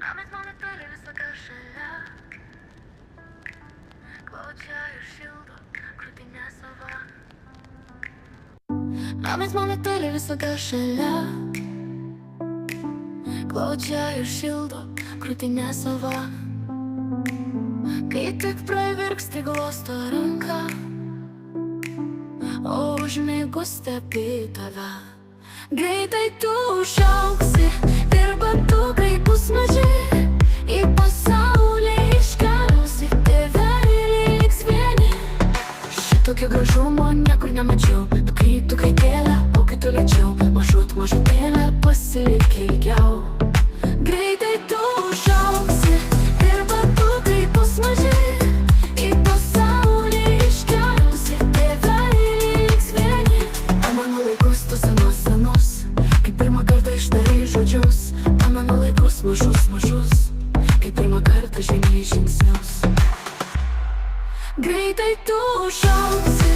Pamės mano turi visada šalia. Glaudžia ir šildo krūtinę savo. Pamės mano turi visada šalia. Glaudžia ir šildo krūtinę savo. Kai tik pravirksti glosto ranką, o užmigus stebi tave. Greitai tu užaugsi ir batukai bus maži. Į pasaulį iškeliausi, tėveliai liks vieni. Šitokio gražumo niekur nemačiau. Tu kaitėlė, o kai tu lėčiau. Mažutėlė pasilik ilgiau. Greitai tu užaugsi ir batukai bus maži. Į pasaulį iškeliausi, tėveliai liks vieni. Pamenu laikus tu senus, kai pirmą kartą ištarai žodžius. Pamenu laikus mažus, kai pirmą kartą žengei žingsnius. Greitai tu užaugsi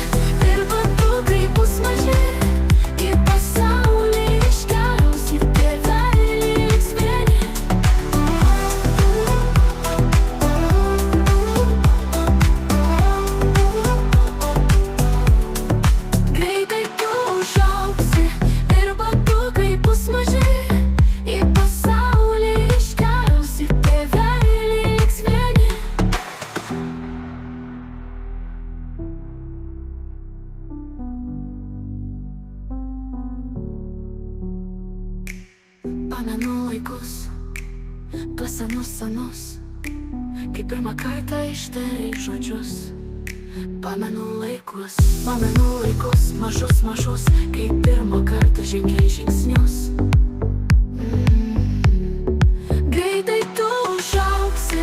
ir batukai bus maži. Į pasaulį iškeliausi, tėveliai liks vieni. Greitai tu užaugsi ir batukai bus maži. Į pasaulį iškeliausi, tėveliai liks vieni. Pamenu laikus, tuos senus, kai pirmą kartą ištarai žodžius. Pamenu laikus, mažus, kai pirmą kartą žengei žingsnius. Greitai tu užaugsi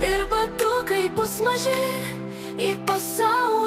ir batukai bus maži. Į pasaulį